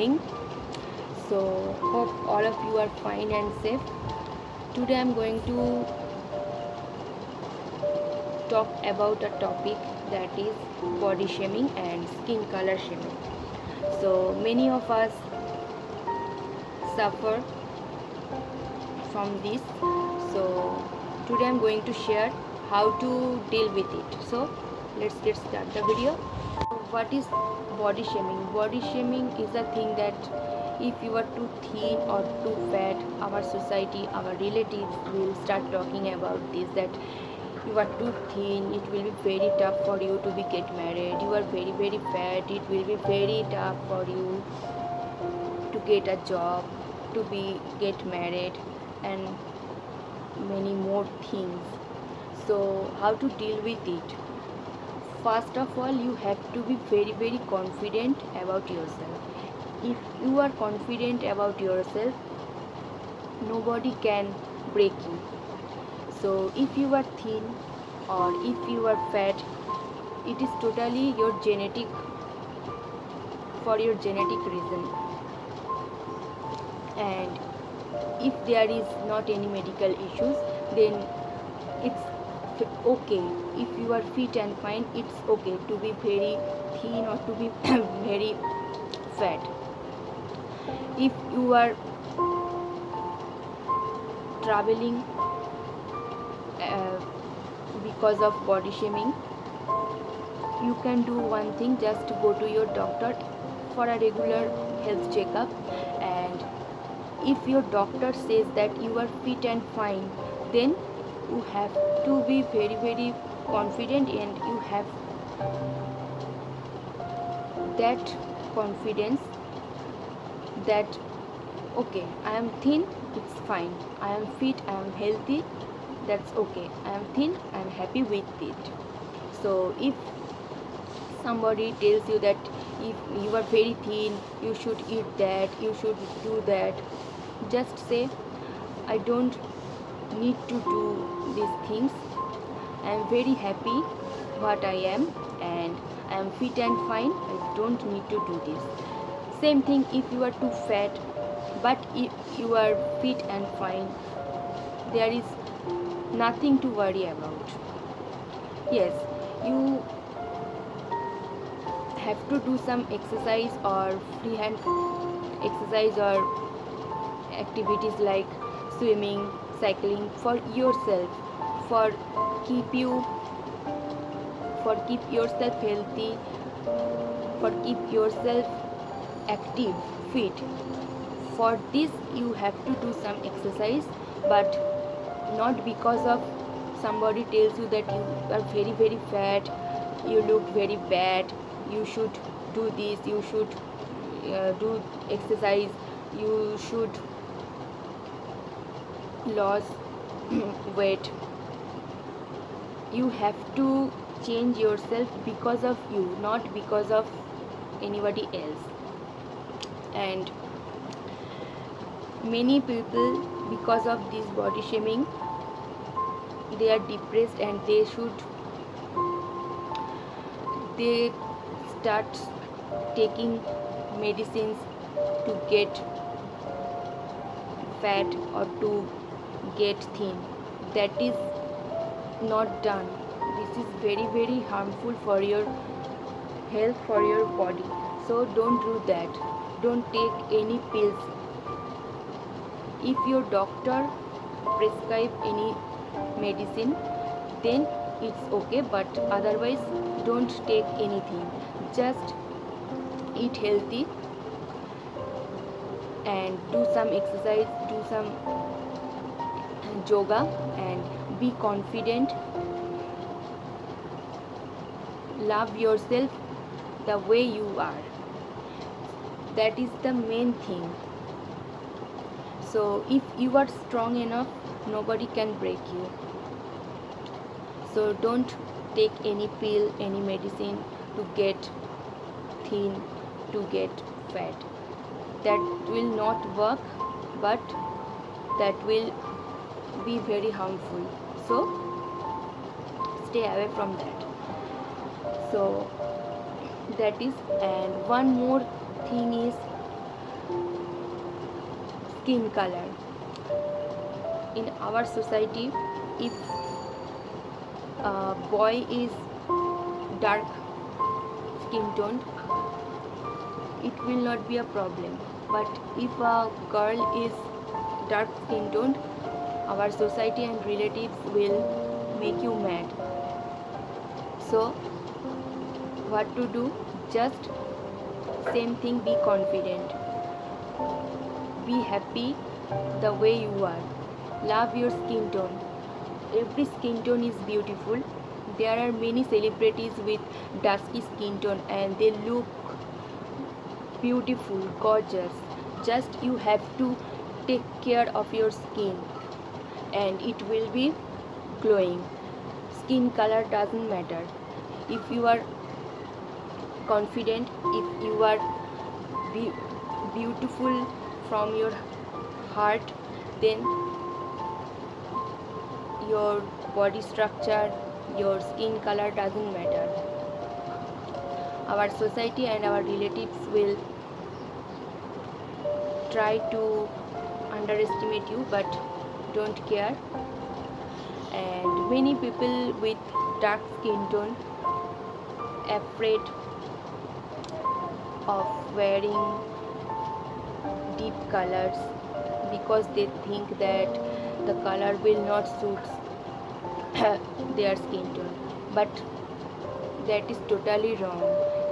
morning. So hope all of you are fine and safe. Today I'm going to talk about a topic that is body shaming and skin color shaming. So many of us suffer from this. So today I'm going to share how to deal with it. So let's get start the video. What is body shaming? Body shaming is a thing that if you are too thin or too fat, our society, our relatives will start talking about this, that you are too thin, it will be very tough for you to be get married. You are very fat, it will be very tough for you to get a job, to be get married, and many more things. So how to deal with it? First of all, you have to be very confident about yourself. If you are confident about yourself, nobody can break you. So if you are thin or if you are fat, it is totally your genetic, for your genetic reason. And if there is not any medical issues, then it's okay. If you are fit and fine, it's okay to be very thin or to be very fat. If you are traveling because of body shaming, you can do one thing, just go to your doctor for a regular health checkup. And if your doctor says that you are fit and fine, then you have to be very confident, and you have that confidence that okay, I am thin, it's fine. I am fit, I am healthy, that's okay. I am thin, I am happy with it. So if somebody tells you that if you are very thin, you should eat that, you should do that, just say, I don't need to do these things. I am very happy what I am, and I am fit and fine. I don't need to do this. Same thing if you are too fat, but if you are fit and fine, there is nothing to worry about. Yes, you have to do some exercise or freehand exercise or activities like swimming, cycling for yourself, for keep you, for keep yourself healthy, for keep yourself active, fit. For this you have to do some exercise, but not because of somebody tells you that you are very fat, you look very bad, you should do this, you should do exercise, you should lose weight. You have to change yourself because of you, not because of anybody else. And many people, because of this body shaming, they are depressed, and they start taking medicines to get fat or to get thin. That is not done. This is very harmful for your health, for your body. So don't do that. Don't take any pills. If your doctor prescribe any medicine, then it's okay, but otherwise don't take anything. Just eat healthy and do some exercise, do some yoga, and be confident. Love yourself the way you are. That is the main thing. So if you are strong enough, nobody can break you. So don't take any pill, any medicine to get thin, to get fat. That will not work, but that will be very harmful. So stay away from that. So that is. And one more thing is, skin color. In our society, if a boy is dark skin toned, it will not be a problem, but if a girl is dark skin toned, our society and relatives will make you mad. So what to do? Just same thing, be confident, be happy the way you are, love your skin tone. Every skin tone is beautiful. There are many celebrities with dusky skin tone and they look beautiful, gorgeous. Just you have to take care of your skin and it will be glowing. Skin color doesn't matter. If you are confident, if you are beautiful from your heart, then your body structure, your skin color doesn't matter. Our society and our relatives will try to underestimate you, but don't care. And many people with dark skin tone afraid of wearing deep colors because they think that the color will not suit their skin tone, but that is totally wrong.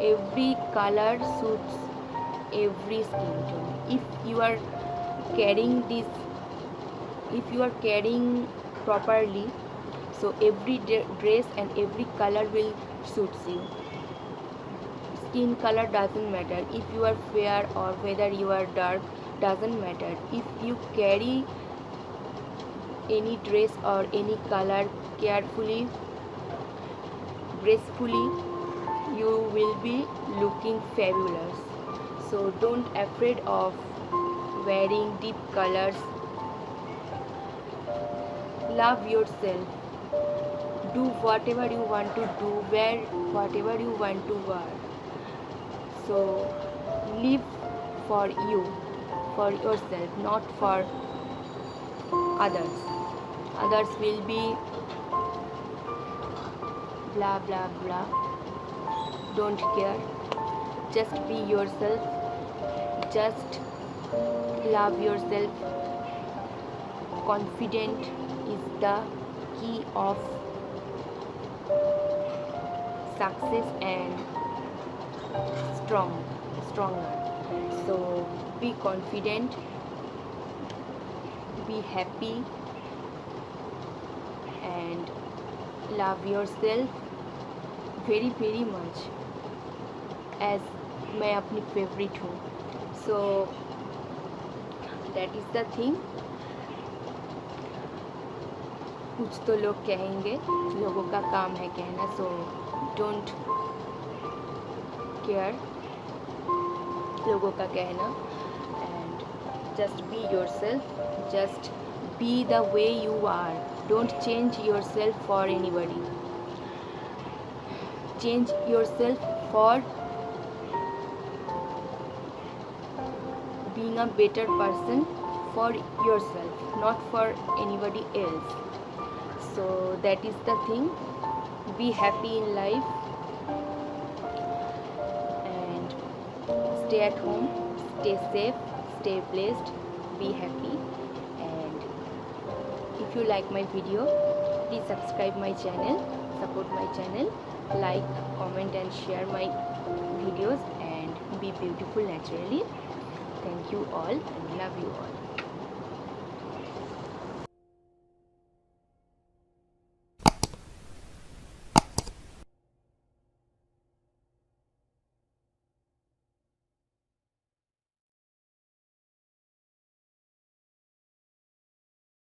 Every color suits every skin tone. If you are carrying this, if you are carrying properly, so every dress and every color will suits you. Skin color doesn't matter. If you are fair or whether you are dark doesn't matter. If you carry any dress or any color carefully, gracefully, you will be looking fabulous. So don't afraid of wearing deep colors. Love yourself. Do whatever you want to do, wear whatever you want to wear. So live for you, for yourself, not for others. Others will be blah blah blah. Don't care. Just be yourself. Just love yourself. Confident is the key of success and stronger. So be confident, be happy and love yourself very very much, as मैं अपनी favourite हूँ. So that is the thing. कुछ तो लोग कहेंगे, लोगों का काम है कहना. सो डोंट केयर लोगों का कहना and just be yourself. Just be the way you are. Don't change yourself for anybody. Change yourself for being a better person for yourself, not for anybody else. So that is the thing. Be happy in life and stay at home, stay safe, stay blessed, be happy. And if you like my video, please subscribe my channel, support my channel, like, comment and share my videos and be beautiful naturally. Thank you all and love you all.